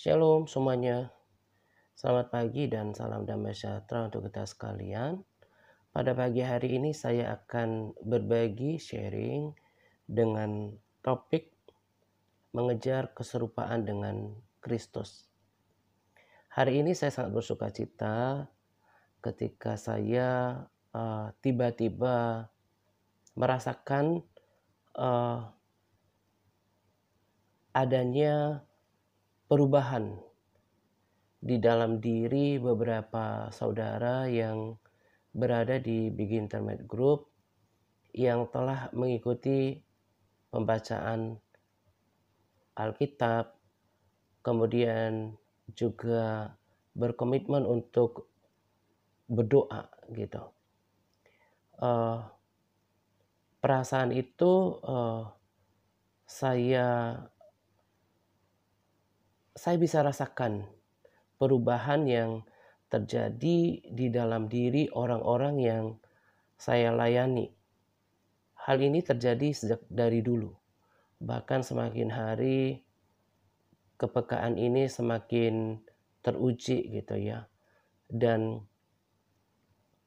Shalom semuanya, selamat pagi dan salam damai sejahtera untuk kita sekalian. Pada pagi hari ini saya akan berbagi sharing dengan topik mengejar keserupaan dengan Kristus. Hari ini saya sangat bersuka cita ketika saya tiba-tiba merasakan adanya perubahan di dalam diri beberapa saudara yang berada di Big Internet Group yang telah mengikuti pembacaan Alkitab, kemudian juga berkomitmen untuk berdoa gitu. Perasaan itu saya bisa rasakan perubahan yang terjadi di dalam diri orang-orang yang saya layani. Hal ini terjadi sejak dari dulu. Bahkan semakin hari kepekaan ini semakin teruji gitu ya. Dan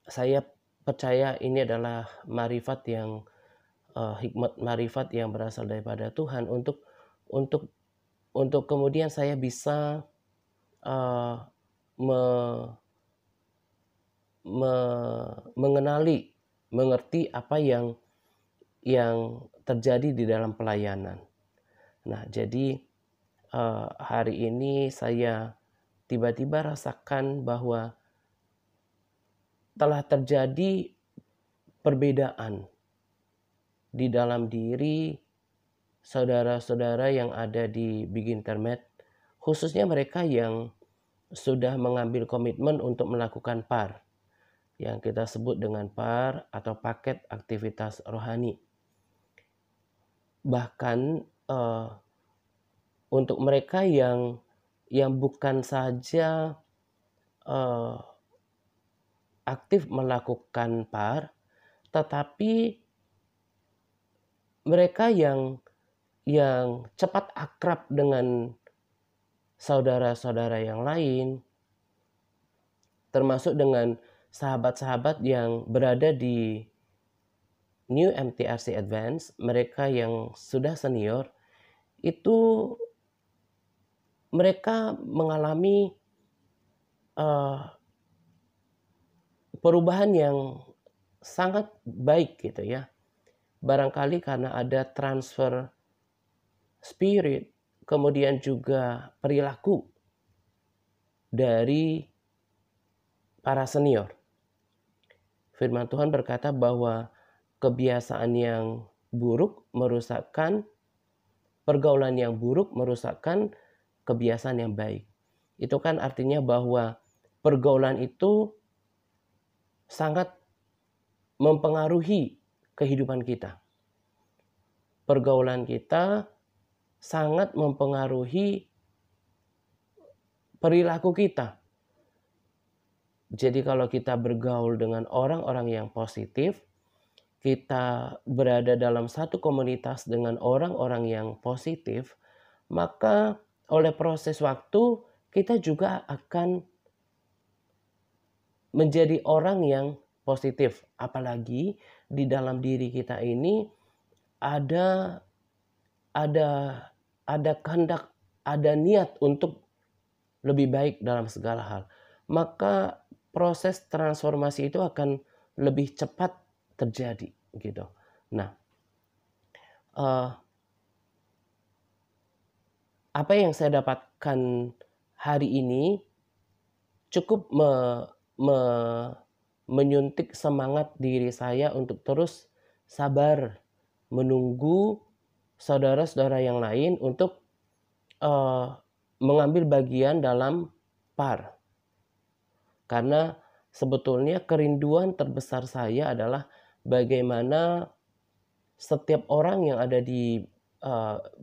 saya percaya ini adalah marifat yang hikmat marifat yang berasal daripada Tuhan untuk kemudian saya bisa mengenali, mengerti apa yang terjadi di dalam pelayanan. Nah, jadi hari ini saya tiba-tiba rasakan bahwa telah terjadi perbedaan di dalam diri saudara-saudara yang ada di Big Internet, khususnya mereka yang sudah mengambil komitmen untuk melakukan PAR, yang kita sebut dengan PAR atau paket aktivitas rohani. Bahkan untuk mereka yang bukan saja aktif melakukan PAR, tetapi mereka yang cepat akrab dengan saudara-saudara yang lain, termasuk dengan sahabat-sahabat yang berada di New MTRC Advance, mereka yang sudah senior, itu mereka mengalami perubahan yang sangat baik gitu ya. Barangkali karena ada transfer spirit, kemudian juga perilaku dari para senior. Firman Tuhan berkata bahwa kebiasaan yang buruk merusakkan, pergaulan yang buruk merusakkan kebiasaan yang baik. Itu kan artinya bahwa pergaulan itu sangat mempengaruhi kehidupan kita. Pergaulan kita sangat mempengaruhi perilaku kita. Jadi kalau kita bergaul dengan orang-orang yang positif, kita berada dalam satu komunitas dengan orang-orang yang positif, maka oleh proses waktu kita juga akan menjadi orang yang positif. Apalagi di dalam diri kita ini ada kehendak, ada niat untuk lebih baik dalam segala hal. Maka proses transformasi itu akan lebih cepat terjadi gitu. Nah, apa yang saya dapatkan hari ini cukup menyuntik semangat diri saya untuk terus sabar menunggu saudara-saudara yang lain untuk mengambil bagian dalam PAR. Karena sebetulnya kerinduan terbesar saya adalah bagaimana setiap orang yang ada di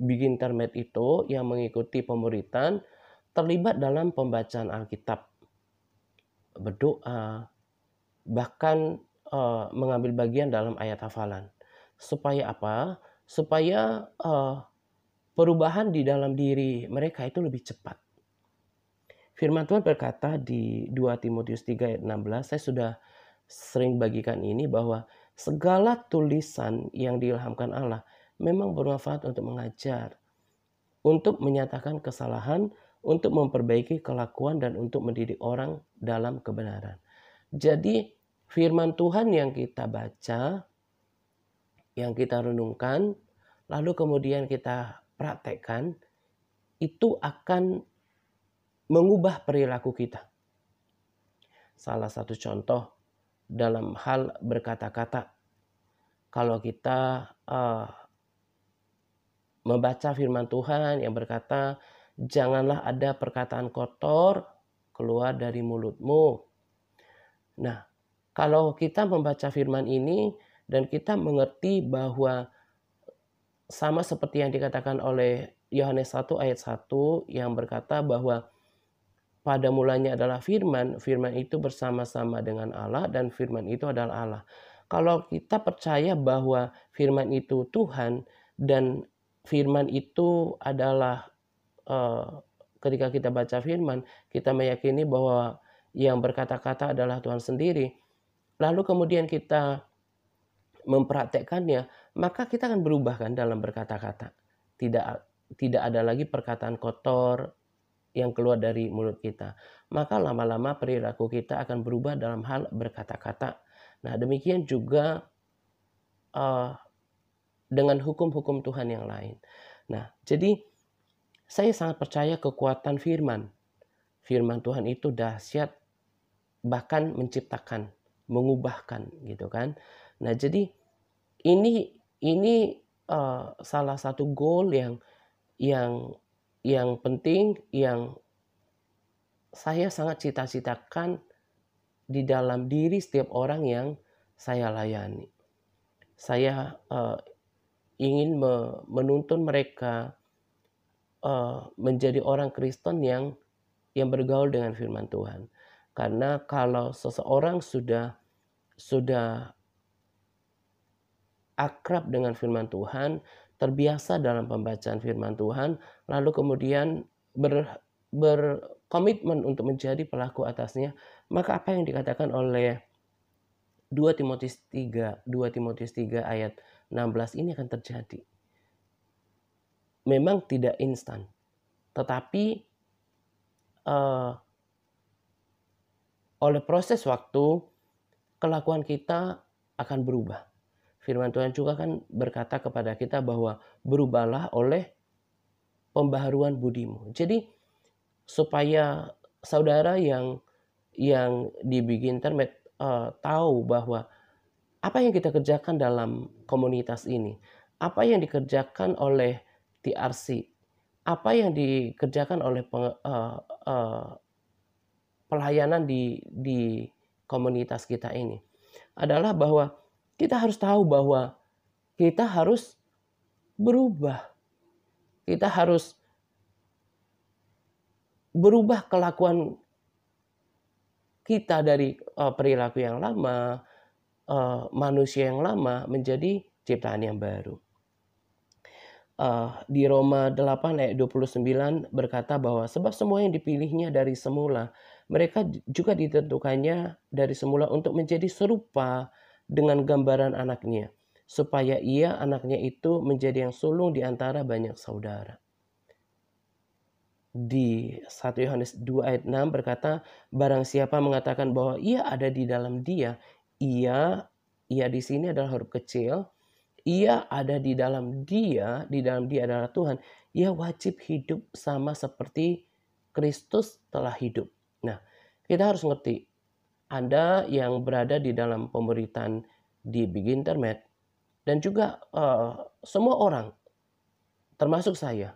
Big Internet itu yang mengikuti pemuritan terlibat dalam pembacaan Alkitab, berdoa, bahkan mengambil bagian dalam ayat hafalan. Supaya apa? Supaya perubahan di dalam diri mereka itu lebih cepat. Firman Tuhan berkata di 2 Timotius 3 ayat 16, saya sudah sering bagikan ini, bahwa segala tulisan yang diilhamkan Allah memang bermanfaat untuk mengajar, untuk menyatakan kesalahan, untuk memperbaiki kelakuan, dan untuk mendidik orang dalam kebenaran. Jadi firman Tuhan yang kita baca, yang kita renungkan, lalu kemudian kita praktekkan, itu akan mengubah perilaku kita. Salah satu contoh dalam hal berkata-kata, kalau kita membaca firman Tuhan yang berkata, janganlah ada perkataan kotor keluar dari mulutmu. Nah, kalau kita membaca firman ini dan kita mengerti bahwa sama seperti yang dikatakan oleh Yohanes 1 ayat 1 yang berkata bahwa pada mulanya adalah firman, firman itu bersama-sama dengan Allah dan firman itu adalah Allah. Kalau kita percaya bahwa firman itu Tuhan dan firman itu adalah ketika kita baca firman, kita meyakini bahwa yang berkata-kata adalah Tuhan sendiri, lalu kemudian kita mempraktekkannya, maka kita akan berubah kan dalam berkata-kata. Tidak ada lagi perkataan kotor yang keluar dari mulut kita. Maka lama-lama perilaku kita akan berubah dalam hal berkata-kata. Nah, demikian juga dengan hukum-hukum Tuhan yang lain. Nah, jadi saya sangat percaya kekuatan firman. Firman Tuhan itu dahsyat, bahkan menciptakan, mengubahkan gitu kan. Nah, jadi ini salah satu goal yang penting, yang saya sangat cita-citakan di dalam diri setiap orang yang saya layani. Saya ingin menuntun mereka menjadi orang Kristen yang bergaul dengan firman Tuhan. Karena kalau seseorang sudah akrab dengan firman Tuhan, terbiasa dalam pembacaan firman Tuhan, lalu kemudian berkomitmen untuk menjadi pelaku atasnya, maka apa yang dikatakan oleh 2 Timotius 3 ayat 16 ini akan terjadi. Memang tidak instan, tetapi oleh proses waktu, kelakuan kita akan berubah. Firman Tuhan juga kan berkata kepada kita bahwa berubahlah oleh pembaharuan budimu. Jadi supaya saudara yang di Begin Intermediate tahu bahwa apa yang kita kerjakan dalam komunitas ini, apa yang dikerjakan oleh TRC, apa yang dikerjakan oleh pelayanan di komunitas kita ini, adalah bahwa kita harus tahu bahwa kita harus berubah. Kita harus berubah kelakuan kita dari perilaku yang lama, manusia yang lama menjadi ciptaan yang baru. Di Roma 8 ayat 29 berkata bahwa sebab semua yang dipilihnya dari semula, mereka juga ditentukannya dari semula untuk menjadi serupa dengan gambaran anaknya, supaya anaknya itu menjadi yang sulung di antara banyak saudara. Di 1 Yohanes 2 ayat 6 berkata, barang siapa mengatakan bahwa ia ada di dalam dia, ia di sini adalah huruf kecil, ia ada di dalam dia adalah Tuhan, ia wajib hidup sama seperti Kristus telah hidup. Nah, kita harus ngerti, Anda yang berada di dalam pemberitaan di Begin Intermediate dan juga semua orang, termasuk saya,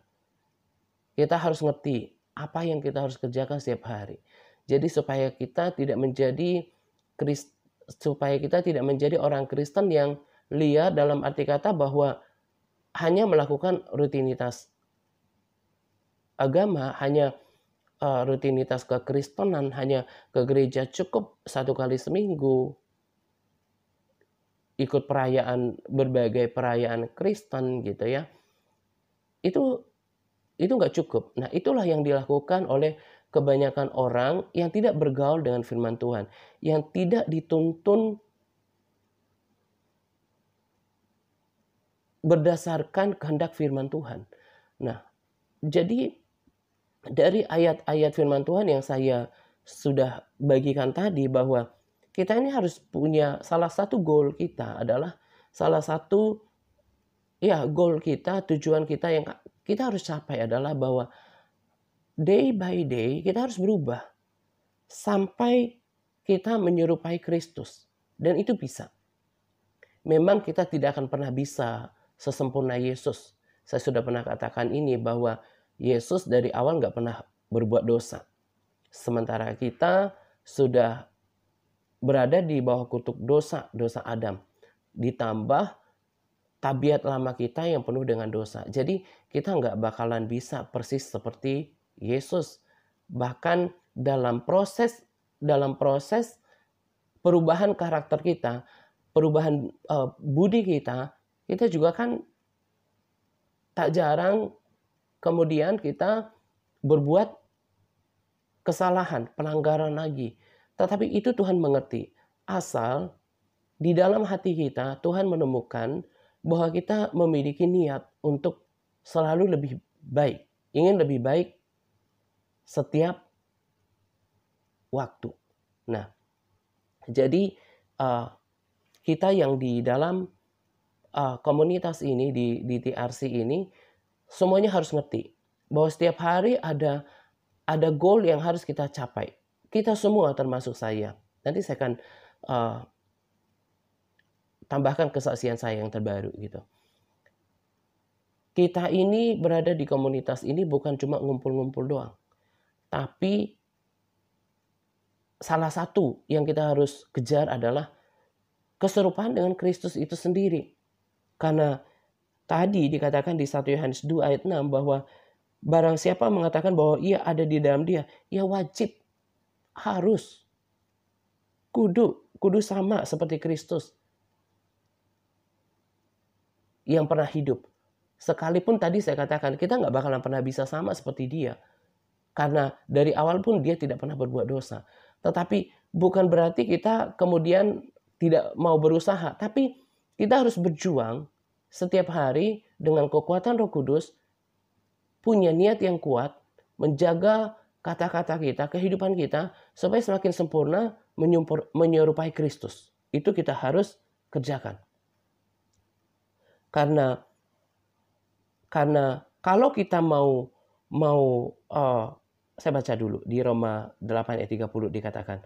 kita harus ngerti apa yang kita harus kerjakan setiap hari. Jadi supaya kita tidak menjadi orang Kristen yang liar, dalam arti kata bahwa hanya melakukan rutinitas agama, hanya rutinitas kekristenan, hanya ke gereja cukup 1 kali seminggu, ikut berbagai perayaan Kristen gitu ya. Itu nggak cukup. Nah, itulah yang dilakukan oleh kebanyakan orang yang tidak bergaul dengan firman Tuhan, yang tidak dituntun berdasarkan kehendak firman Tuhan. Nah, jadi dari ayat-ayat firman Tuhan yang saya sudah bagikan tadi, bahwa kita ini harus punya salah satu goal kita adalah goal kita, tujuan kita yang kita harus capai adalah bahwa day by day kita harus berubah sampai kita menyerupai Kristus. Dan itu bisa. Memang kita tidak akan pernah bisa sesempurna Yesus. Saya sudah pernah katakan ini, bahwa Yesus dari awal nggak pernah berbuat dosa. Sementara kita sudah berada di bawah kutuk dosa Adam. Ditambah tabiat lama kita yang penuh dengan dosa. Jadi kita nggak bakalan bisa persis seperti Yesus. Bahkan dalam proses perubahan karakter kita, perubahan budi kita juga kan tak jarang kemudian kita berbuat kesalahan, pelanggaran lagi. Tetapi itu Tuhan mengerti. Asal di dalam hati kita Tuhan menemukan bahwa kita memiliki niat untuk selalu lebih baik. Ingin lebih baik setiap waktu. Nah, jadi kita yang di dalam komunitas ini, di TRC ini, semuanya harus ngerti bahwa setiap hari ada goal yang harus kita capai. Kita semua termasuk saya. Nanti saya akan tambahkan kesaksian saya yang terbaru gitu. Kita ini berada di komunitas ini bukan cuma ngumpul-ngumpul doang. Tapi salah satu yang kita harus kejar adalah keserupaan dengan Kristus itu sendiri. Karena tadi dikatakan di 1 Yohanes 2 ayat 6 bahwa barang siapa mengatakan bahwa ia ada di dalam dia, ia wajib, harus, kudu sama seperti Kristus yang pernah hidup. Sekalipun tadi saya katakan kita nggak bakalan pernah bisa sama seperti dia. Karena dari awal pun dia tidak pernah berbuat dosa. Tetapi bukan berarti kita kemudian tidak mau berusaha. Tapi kita harus berjuang setiap hari dengan kekuatan Roh Kudus, punya niat yang kuat, menjaga kata-kata kita, kehidupan kita, supaya semakin sempurna menyerupai Kristus. Itu kita harus kerjakan. Karena kalau kita mau saya baca dulu di Roma 8 ayat 30 dikatakan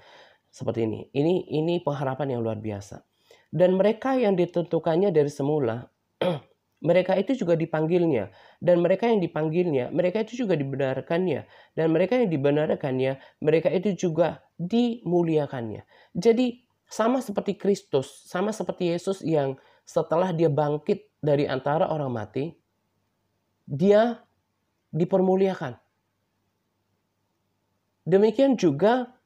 seperti ini. Ini pengharapan yang luar biasa. Dan mereka yang ditentukannya dari semula, mereka itu juga dipanggilnya. Dan mereka yang dipanggilnya, mereka itu juga dibenarkannya. Dan mereka yang dibenarkannya, mereka itu juga dimuliakannya. Jadi sama seperti Kristus, sama seperti Yesus yang setelah dia bangkit dari antara orang mati, dia dipermuliakan. Demikian juga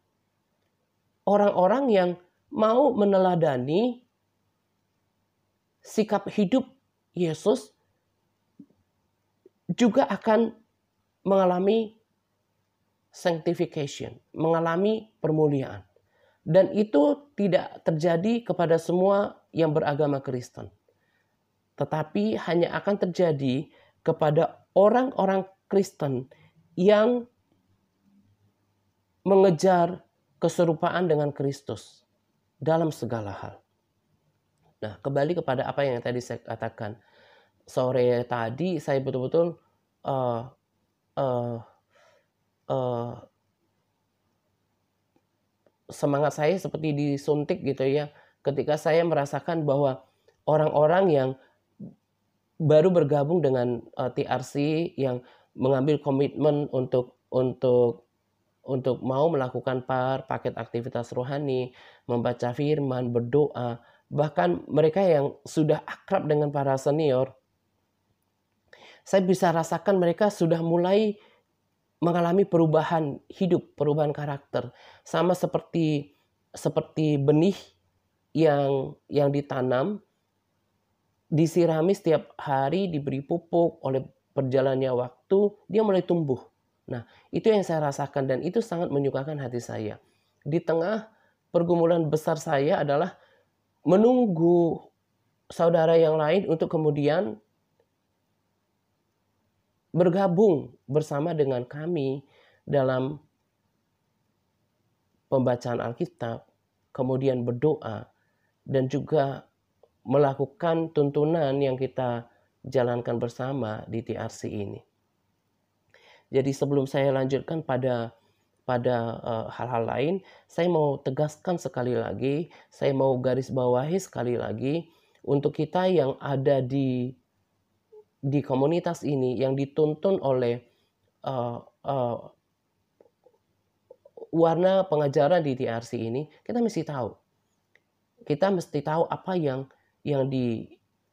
orang-orang yang mau meneladani sikap hidup Yesus juga akan mengalami sanctification, mengalami permuliaan. Dan itu tidak terjadi kepada semua yang beragama Kristen. Tetapi hanya akan terjadi kepada orang-orang Kristen yang mengejar keserupaan dengan Kristus dalam segala hal. Nah, kembali kepada apa yang tadi saya katakan. Sore tadi saya betul-betul semangat saya seperti disuntik gitu ya. Ketika saya merasakan bahwa orang-orang yang baru bergabung dengan TRC yang mengambil komitmen untuk mau melakukan paket aktivitas rohani, membaca firman, berdoa, bahkan mereka yang sudah akrab dengan para senior, saya bisa rasakan mereka sudah mulai mengalami perubahan hidup, perubahan karakter, sama seperti benih yang ditanam, disirami setiap hari, diberi pupuk, oleh berjalannya waktu dia mulai tumbuh. Nah, itu yang saya rasakan dan itu sangat menyukakan hati saya. Di tengah pergumulan besar saya adalah menunggu saudara yang lain untuk kemudian bergabung bersama dengan kami dalam pembacaan Alkitab, kemudian berdoa, dan juga melakukan tuntunan yang kita jalankan bersama di TRC ini. Jadi sebelum saya lanjutkan pada hal-hal lain, saya mau tegaskan sekali lagi, saya mau garis bawahi sekali lagi, untuk kita yang ada di komunitas ini, yang dituntun oleh uh, uh, warna pengajaran di TRC ini, kita mesti tahu. Kita mesti tahu apa yang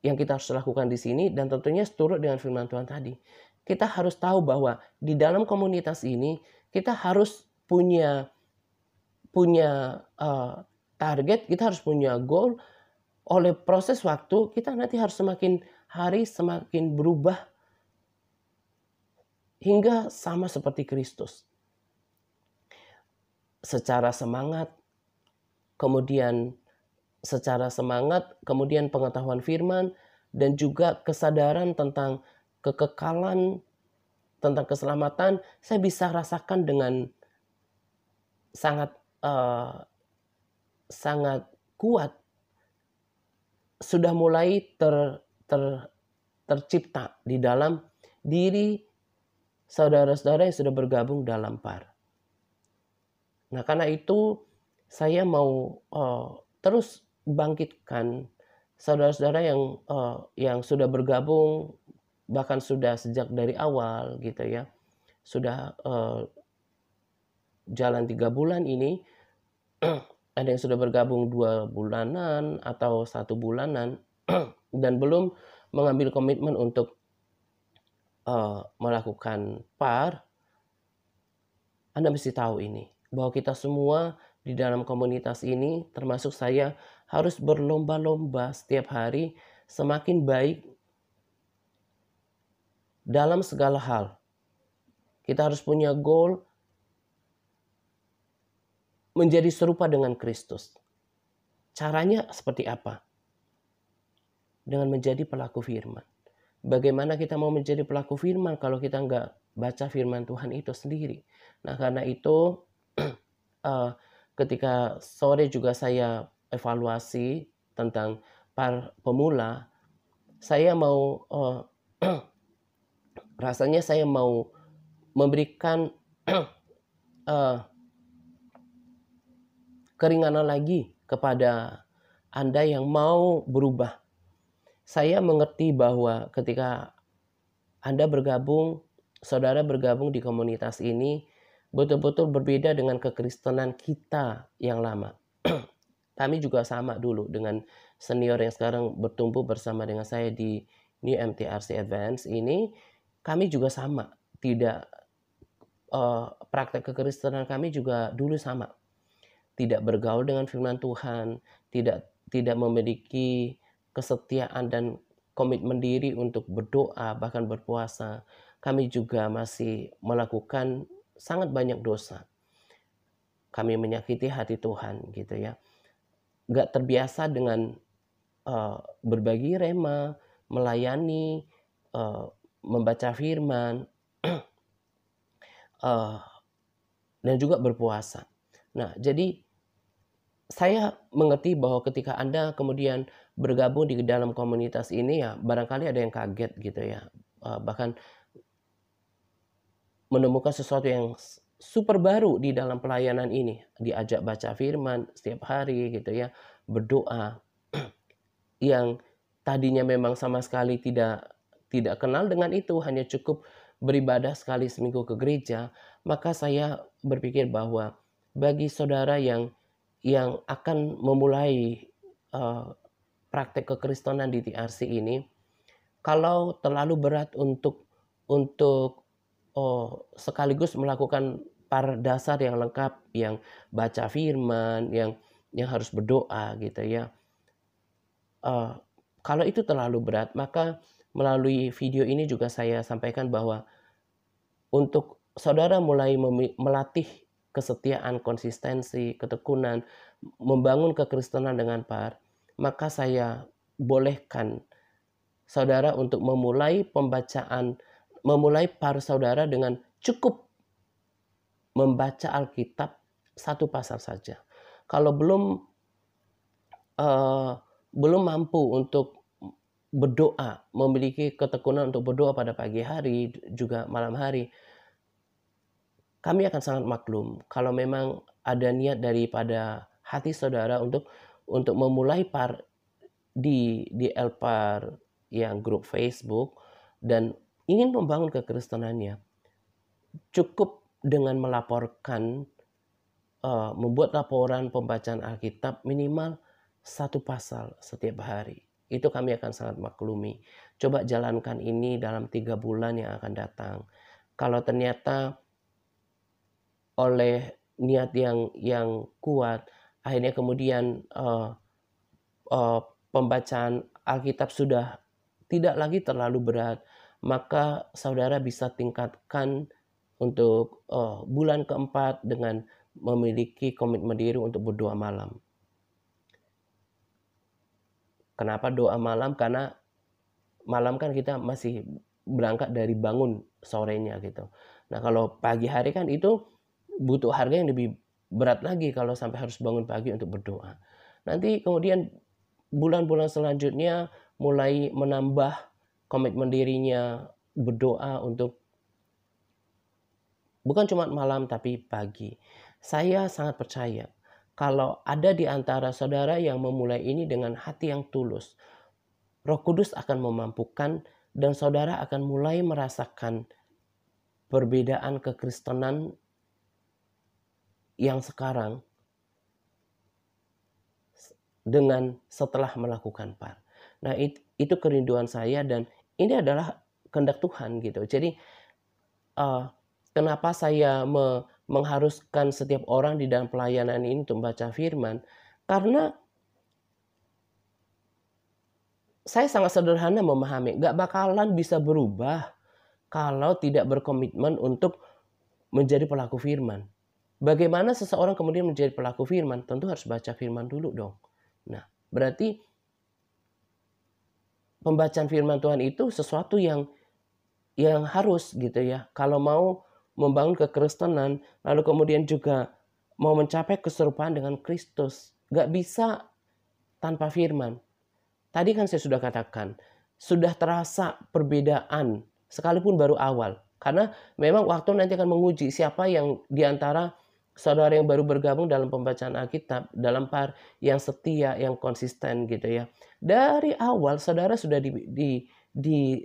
kita harus lakukan di sini, dan tentunya seturut dengan firman Tuhan tadi. Kita harus tahu bahwa di dalam komunitas ini kita harus punya target, kita harus punya goal. Oleh proses waktu kita nanti harus semakin hari semakin berubah hingga sama seperti Kristus. Secara semangat, kemudian pengetahuan firman, dan juga kesadaran tentang kekekalan, tentang keselamatan, saya bisa rasakan dengan sangat kuat. Sudah mulai tercipta di dalam diri saudara-saudara yang sudah bergabung dalam PAR. Nah, karena itu saya mau terus bangkitkan saudara-saudara yang sudah bergabung, bahkan sudah sejak dari awal gitu ya, sudah jalan 3 bulan ini. Ada yang sudah bergabung 2 bulanan atau 1 bulanan dan belum mengambil komitmen untuk melakukan PAR. Anda mesti tahu ini, bahwa kita semua di dalam komunitas ini, termasuk saya, harus berlomba-lomba setiap hari semakin baik dalam segala hal. Kita harus punya goal menjadi serupa dengan Kristus. Caranya seperti apa? Dengan menjadi pelaku firman. Bagaimana kita mau menjadi pelaku firman kalau kita nggak baca firman Tuhan itu sendiri? Nah, karena itu ketika sore juga saya evaluasi tentang para pemula, saya mau rasanya saya mau memberikan keringanan lagi kepada Anda yang mau berubah. Saya mengerti bahwa ketika Anda bergabung, saudara bergabung di komunitas ini, betul-betul berbeda dengan kekristenan kita yang lama. Kami juga sama dulu dengan senior yang sekarang bertumbuh bersama dengan saya di New MTRC Advance ini. Kami juga sama, tidak praktek kekristenan kami juga dulu sama. Tidak bergaul dengan firman Tuhan, tidak memiliki kesetiaan dan komitmen diri untuk berdoa, bahkan berpuasa. Kami juga masih melakukan sangat banyak dosa. Kami menyakiti hati Tuhan gitu ya. Gak terbiasa dengan berbagi rema, melayani, membaca firman, dan juga berpuasa. Nah, jadi saya mengerti bahwa ketika Anda kemudian bergabung di dalam komunitas ini, ya barangkali ada yang kaget gitu ya. Bahkan menemukan sesuatu yang super baru di dalam pelayanan ini. Diajak baca firman setiap hari gitu ya, berdoa. Yang tadinya memang sama sekali tidak kenal dengan itu, hanya cukup beribadah sekali seminggu ke gereja, maka saya berpikir bahwa bagi saudara yang akan memulai praktek kekristenan di TRC ini, kalau terlalu berat untuk sekaligus melakukan para dasar yang lengkap, yang baca firman, yang harus berdoa gitu ya. Kalau itu terlalu berat, maka melalui video ini juga saya sampaikan bahwa untuk saudara mulai melatih kesetiaan, konsistensi, ketekunan, membangun kekristenan dengan par, maka saya bolehkan saudara untuk memulai par saudara dengan cukup membaca Alkitab satu pasal saja. Kalau belum mampu untuk berdoa, memiliki ketekunan untuk berdoa pada pagi hari juga malam hari, kami akan sangat maklum kalau memang ada niat daripada hati saudara untuk memulai par di Elpar yang grup Facebook dan ingin membangun kekristenannya. Cukup dengan melaporkan, membuat laporan pembacaan Alkitab minimal satu pasal setiap hari. Itu kami akan sangat maklumi. Coba jalankan ini dalam 3 bulan yang akan datang. Kalau ternyata oleh niat yang kuat, akhirnya kemudian pembacaan Alkitab sudah tidak lagi terlalu berat, maka saudara bisa tingkatkan untuk bulan keempat dengan memiliki komitmen diri untuk berdoa malam. Kenapa doa malam? Karena malam kan kita masih berangkat dari bangun sorenya gitu. Nah kalau pagi hari kan itu butuh harga yang lebih berat lagi kalau sampai harus bangun pagi untuk berdoa. Nanti kemudian bulan-bulan selanjutnya mulai menambah komitmen dirinya berdoa untuk bukan cuma malam tapi pagi. Saya sangat percaya kalau ada di antara saudara yang memulai ini dengan hati yang tulus, Roh Kudus akan memampukan dan saudara akan mulai merasakan perbedaan kekristenan yang sekarang dengan setelah melakukan par. Nah itu kerinduan saya dan ini adalah kehendak Tuhan gitu. Jadi kenapa saya mengharuskan setiap orang di dalam pelayanan ini untuk membaca firman? Karena saya sangat sederhana memahami, gak bakalan bisa berubah kalau tidak berkomitmen untuk menjadi pelaku firman. Bagaimana seseorang kemudian menjadi pelaku firman? Tentu harus baca firman dulu dong. Nah, berarti pembacaan firman Tuhan itu sesuatu yang harus gitu ya. Kalau mau membangun kekristenan, lalu kemudian juga mau mencapai keserupaan dengan Kristus, gak bisa tanpa firman. Tadi kan saya sudah katakan, sudah terasa perbedaan sekalipun baru awal. Karena memang waktu nanti akan menguji siapa yang diantara saudara yang baru bergabung dalam pembacaan Alkitab, dalam par yang setia, yang konsisten gitu ya. Dari awal saudara sudah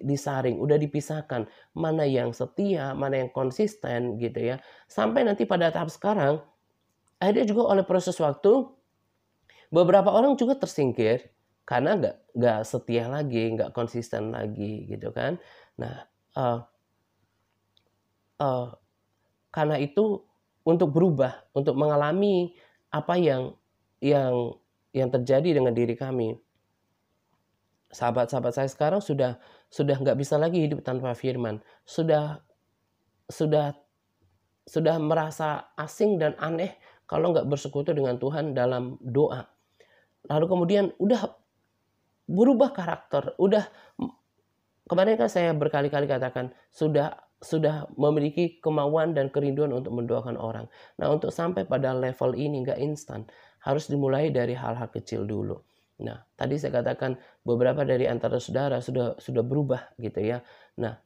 disaring, udah dipisahkan mana yang setia, mana yang konsisten gitu ya. Sampai nanti pada tahap sekarang, akhirnya juga oleh proses waktu, beberapa orang juga tersingkir karena nggak setia lagi, nggak konsisten lagi gitu kan. Nah, karena itu untuk berubah, untuk mengalami apa yang terjadi dengan diri kami. Sahabat-sahabat saya sekarang sudah nggak bisa lagi hidup tanpa firman. Sudah merasa asing dan aneh kalau nggak bersekutu dengan Tuhan dalam doa. Lalu kemudian udah berubah karakter. Kemarin kan saya berkali-kali katakan sudah memiliki kemauan dan kerinduan untuk mendoakan orang. Nah untuk sampai pada level ini nggak instan, harus dimulai dari hal-hal kecil dulu. Nah tadi saya katakan beberapa dari antara saudara sudah berubah gitu ya. Nah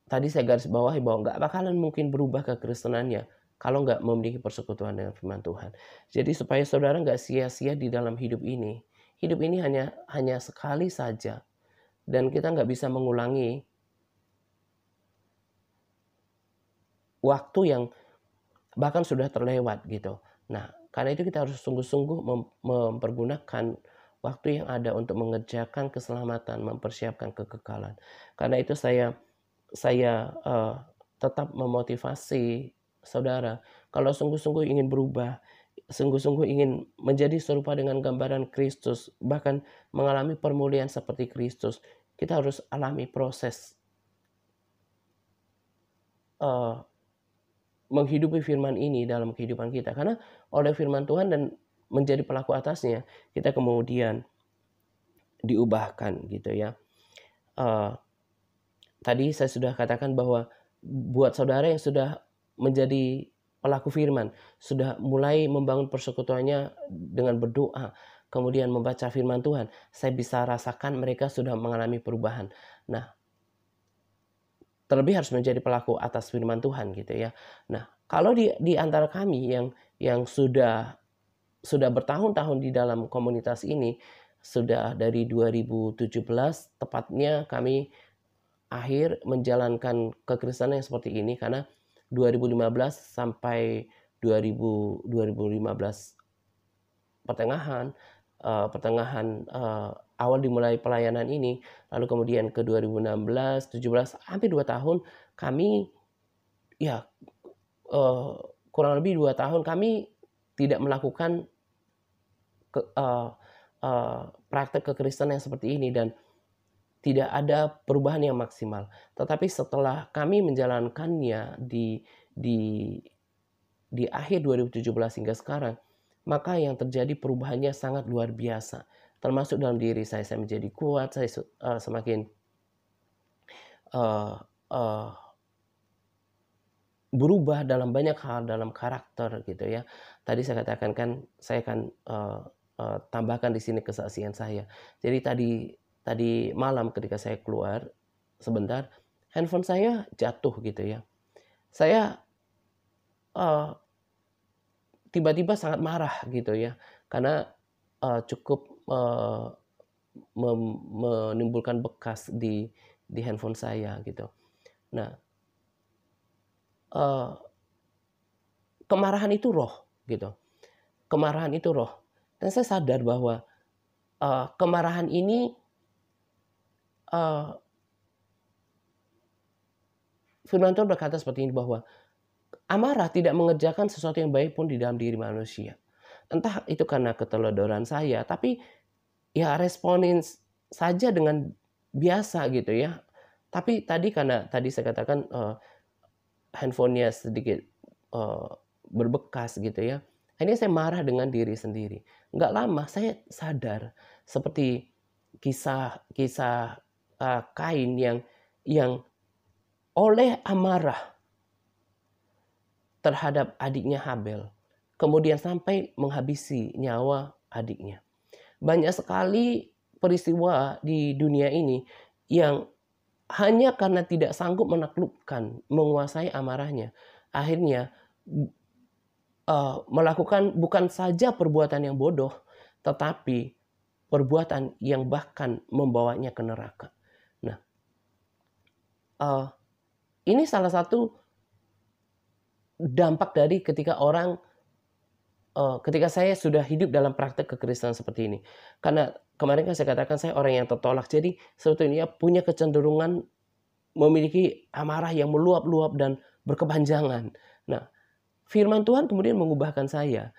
tadi saya garis bawahi bahwa nggak bakalan mungkin berubah kekristenannya kalau nggak memiliki persekutuan dengan firman Tuhan. Jadi supaya saudara nggak sia-sia di dalam hidup ini. Hidup ini hanya sekali saja. Dan kita nggak bisa mengulangi waktu yang bahkan sudah terlewat gitu. Nah, karena itu kita harus sungguh-sungguh mempergunakan waktu yang ada untuk mengerjakan keselamatan, mempersiapkan kekekalan. Karena itu saya tetap memotivasi saudara, kalau sungguh-sungguh ingin berubah, sungguh-sungguh ingin menjadi serupa dengan gambaran Kristus, bahkan mengalami permuliaan seperti Kristus, kita harus alami proses uh, menghidupi firman ini dalam kehidupan kita. Karena oleh firman Tuhan dan menjadi pelaku atasnya, kita kemudian diubahkan gitu ya. Tadi saya sudah katakan bahwa buat saudara yang sudah menjadi pelaku firman, sudah mulai membangun persekutuannya dengan berdoa, kemudian membaca firman Tuhan, saya bisa rasakan mereka sudah mengalami perubahan. Nah, terlebih harus menjadi pelaku atas firman Tuhan gitu ya. Nah, kalau di antara kami yang sudah bertahun-tahun di dalam komunitas ini, sudah dari 2017 tepatnya kami akhir menjalankan kekristenan yang seperti ini, karena 2015 sampai 2015 pertengahan awal dimulai pelayanan ini, lalu kemudian ke 2016, 17, hampir 2 tahun kami ya kurang lebih 2 tahun kami tidak melakukan praktek kekristenan yang seperti ini dan tidak ada perubahan yang maksimal. Tetapi setelah kami menjalankannya di akhir 2017 hingga sekarang, maka yang terjadi perubahannya sangat luar biasa. Termasuk dalam diri saya menjadi kuat, saya semakin berubah dalam banyak hal, dalam karakter gitu ya. Tadi saya katakan kan, saya akan tambahkan di sini kesaksian saya. Jadi tadi malam ketika saya keluar sebentar, handphone saya jatuh gitu ya. Saya tiba-tiba sangat marah gitu ya, karena cukup menimbulkan bekas di handphone saya gitu. Nah, kemarahan itu roh gitu. Kemarahan itu roh. Dan saya sadar bahwa kemarahan ini firman Tuhan berkata seperti ini, bahwa amarah tidak mengerjakan sesuatu yang baik pun di dalam diri manusia. Entah itu karena keteledoran saya, tapi ya responin saja dengan biasa gitu ya. Tapi karena tadi saya katakan handphonenya sedikit berbekas gitu ya. Akhirnya saya marah dengan diri sendiri. Nggak lama saya sadar, seperti kisah Kain yang oleh amarah terhadap adiknya Habel, kemudian sampai menghabisi nyawa adiknya. Banyak sekali peristiwa di dunia ini yang hanya karena tidak sanggup menaklukkan, menguasai amarahnya, akhirnya melakukan bukan saja perbuatan yang bodoh, tetapi perbuatan yang bahkan membawanya ke neraka. Nah, ini salah satu dampak dari ketika saya sudah hidup dalam praktek kekristenan seperti ini. Karena kemarin kan saya katakan saya orang yang tertolak, jadi sebetulnya punya kecenderungan memiliki amarah yang meluap-luap dan berkepanjangan. Nah, firman Tuhan kemudian mengubahkan saya.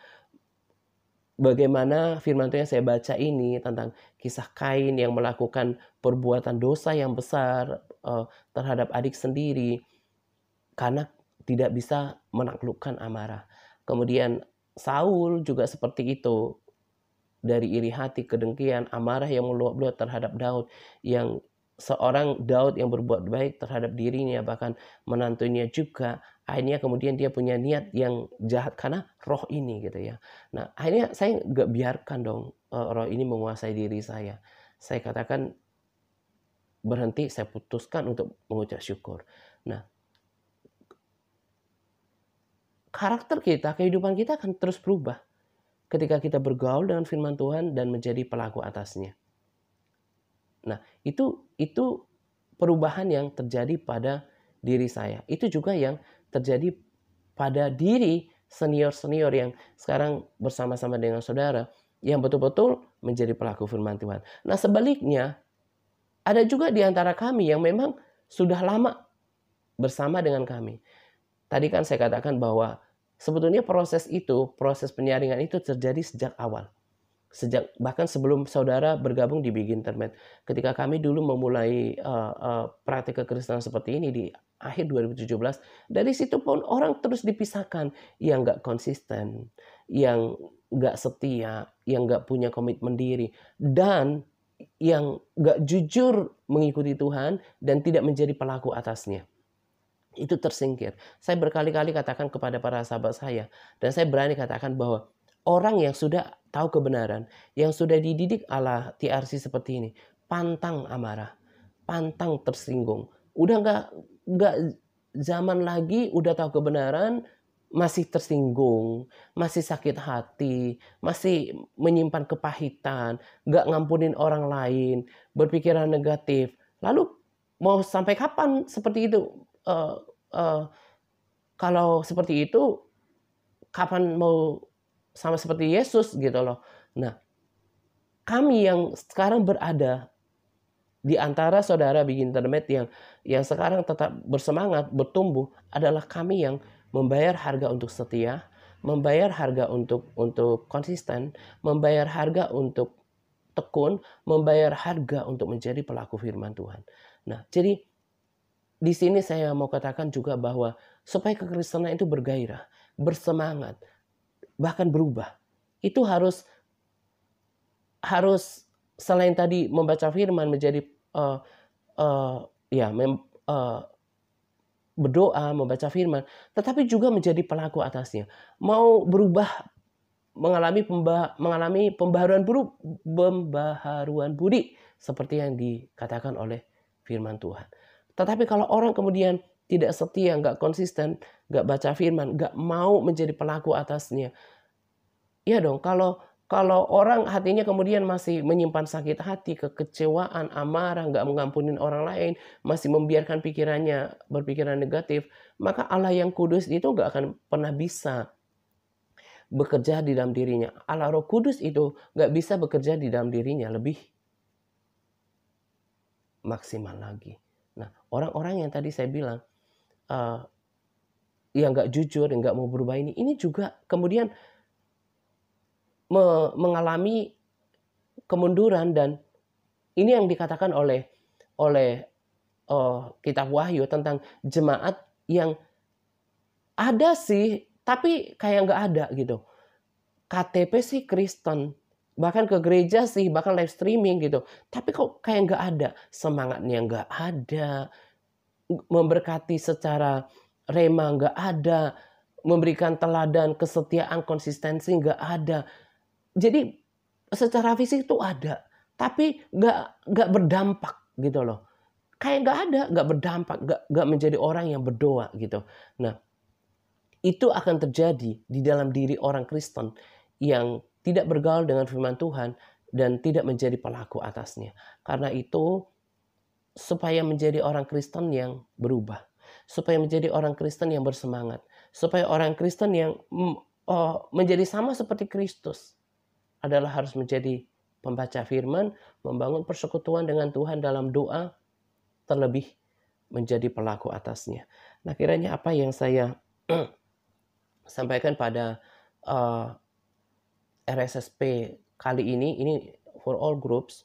Bagaimana firman Tuhan yang saya baca ini tentang kisah Kain yang melakukan perbuatan dosa yang besar terhadap adik sendiri karena tidak bisa menaklukkan amarah. Kemudian Saul juga seperti itu, dari iri hati, kedengkian, amarah yang meluap-luap terhadap Daud, yang seorang Daud yang berbuat baik terhadap dirinya, bahkan menantunya juga, akhirnya kemudian dia punya niat yang jahat karena roh ini gitu ya. Nah, akhirnya saya nggak biarkan dong roh ini menguasai diri saya. Saya katakan berhenti, saya putuskan untuk mengucap syukur. Nah, karakter kita, kehidupan kita akan terus berubah ketika kita bergaul dengan firman Tuhan dan menjadi pelaku atasnya. Nah, itu perubahan yang terjadi pada diri saya. Itu juga yang terjadi pada diri senior-senior yang sekarang bersama-sama dengan saudara, yang betul-betul menjadi pelaku firman Tuhan. Nah, sebaliknya, ada juga di antara kami yang memang sudah lama bersama dengan kami. Tadi kan saya katakan bahwa sebetulnya proses penyaringan itu terjadi sejak awal. bahkan sebelum saudara bergabung di Big Internet. Ketika kami dulu memulai praktik kekristenan seperti ini di akhir 2017, dari situ pun orang terus dipisahkan, yang nggak konsisten, yang nggak setia, yang nggak punya komitmen diri, dan yang nggak jujur mengikuti Tuhan dan tidak menjadi pelaku atasnya. Itu tersingkir. Saya berkali-kali katakan kepada para sahabat saya, dan saya berani katakan bahwa orang yang sudah tahu kebenaran, yang sudah dididik ala TRC seperti ini, pantang amarah, pantang tersinggung. Udah nggak zaman lagi, udah tahu kebenaran, masih tersinggung, masih sakit hati, masih menyimpan kepahitan, nggak ngampunin orang lain, berpikiran negatif. Lalu mau sampai kapan seperti itu? Kalau seperti itu, kapan mau sama seperti Yesus gitu loh. Nah, kami yang sekarang berada di antara saudara Big Internet yang sekarang tetap bersemangat, bertumbuh, adalah kami yang membayar harga untuk setia, membayar harga untuk konsisten, membayar harga untuk tekun, membayar harga untuk menjadi pelaku firman Tuhan. Nah, jadi di sini saya mau katakan juga bahwa supaya kekristenan itu bergairah, bersemangat, bahkan berubah, itu harus selain tadi membaca firman, menjadi berdoa, membaca firman, tetapi juga menjadi pelaku atasnya. Mau berubah, mengalami pembaharuan budi seperti yang dikatakan oleh firman Tuhan. Tetapi kalau orang kemudian tidak setia, nggak konsisten, nggak baca firman, nggak mau menjadi pelaku atasnya, ya dong, kalau orang hatinya kemudian masih menyimpan sakit hati, kekecewaan, amarah, nggak mengampunin orang lain, masih membiarkan pikirannya berpikiran negatif, maka Allah yang kudus itu nggak akan pernah bisa bekerja di dalam dirinya. Allah Roh Kudus itu nggak bisa bekerja di dalam dirinya lebih maksimal lagi. Nah, orang-orang yang tadi saya bilang yang nggak jujur, yang nggak mau berubah ini juga kemudian mengalami kemunduran, dan ini yang dikatakan oleh kitab Wahyu tentang jemaat yang ada sih, tapi kayak nggak ada gitu. KTP sih Kristen, bahkan ke gereja sih, bahkan live streaming gitu, tapi kok kayak nggak ada, semangatnya nggak ada, memberkati secara rema nggak ada, memberikan teladan, kesetiaan, konsistensi nggak ada. Jadi secara fisik itu ada, tapi nggak berdampak gitu loh. Kayak nggak ada, nggak berdampak, nggak menjadi orang yang berdoa gitu. Nah, itu akan terjadi di dalam diri orang Kristen yang tidak bergaul dengan firman Tuhan dan tidak menjadi pelaku atasnya. Karena itu, supaya menjadi orang Kristen yang berubah, supaya menjadi orang Kristen yang bersemangat, supaya orang Kristen yang menjadi sama seperti Kristus, adalah harus menjadi pembaca firman, membangun persekutuan dengan Tuhan dalam doa, terlebih menjadi pelaku atasnya. Nah, kiranya apa yang saya sampaikan pada RSSP kali ini for all groups,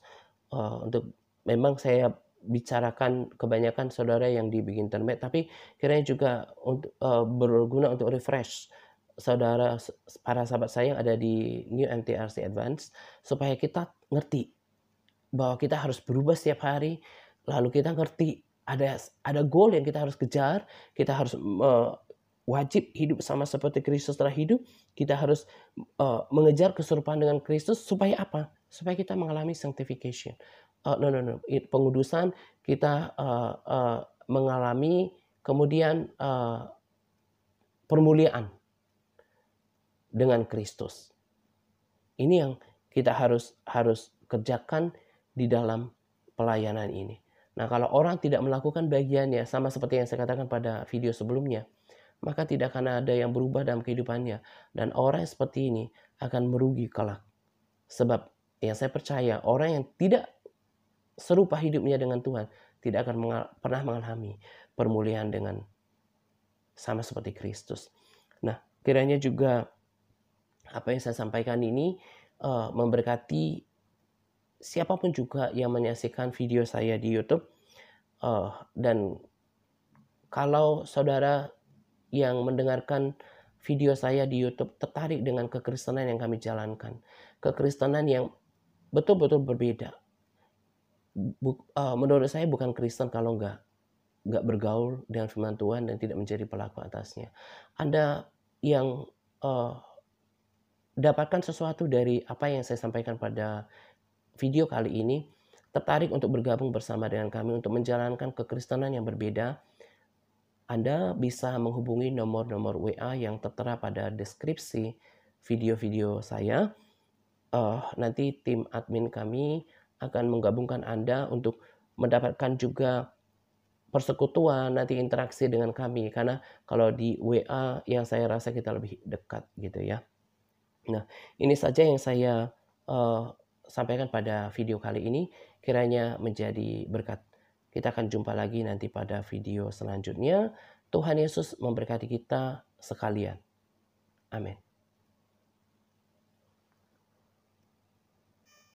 untuk memang saya bicarakan kebanyakan saudara yang di Big Internet, tapi kiranya juga untuk berguna untuk refresh saudara, para sahabat saya yang ada di New MTRC Advance, supaya kita ngerti bahwa kita harus berubah setiap hari, lalu kita ngerti ada goal yang kita harus kejar, kita harus wajib hidup sama seperti Kristus telah hidup, kita harus mengejar keserupaan dengan Kristus, supaya apa? Supaya kita mengalami sanctification. Pengudusan, kita mengalami kemudian permuliaan dengan Kristus. Ini yang kita harus kerjakan di dalam pelayanan ini. Nah, kalau orang tidak melakukan bagiannya, sama seperti yang saya katakan pada video sebelumnya, maka tidak akan ada yang berubah dalam kehidupannya. Dan orang yang seperti ini akan merugi kelak. Sebab yang saya percaya, orang yang tidak serupa hidupnya dengan Tuhan tidak akan pernah mengalami permuliaan dengan sama seperti Kristus. Nah, kiranya juga apa yang saya sampaikan ini memberkati siapapun juga yang menyaksikan video saya di YouTube. Dan kalau saudara yang mendengarkan video saya di YouTube tertarik dengan kekristenan yang kami jalankan, kekristenan yang betul-betul berbeda. Menurut saya bukan Kristen kalau nggak bergaul dengan firman Tuhan dan tidak menjadi pelaku atasnya. Anda yang dapatkan sesuatu dari apa yang saya sampaikan pada video kali ini, tertarik untuk bergabung bersama dengan kami untuk menjalankan kekristenan yang berbeda, Anda bisa menghubungi nomor-nomor WA yang tertera pada deskripsi video-video saya. Nanti tim admin kami akan menggabungkan Anda untuk mendapatkan juga persekutuan, nanti interaksi dengan kami. Karena kalau di WA yang saya rasa kita lebih dekat gitu ya. Nah, ini saja yang saya sampaikan pada video kali ini. Kiranya menjadi berkat. Kita akan jumpa lagi nanti pada video selanjutnya. Tuhan Yesus memberkati kita sekalian. Amin.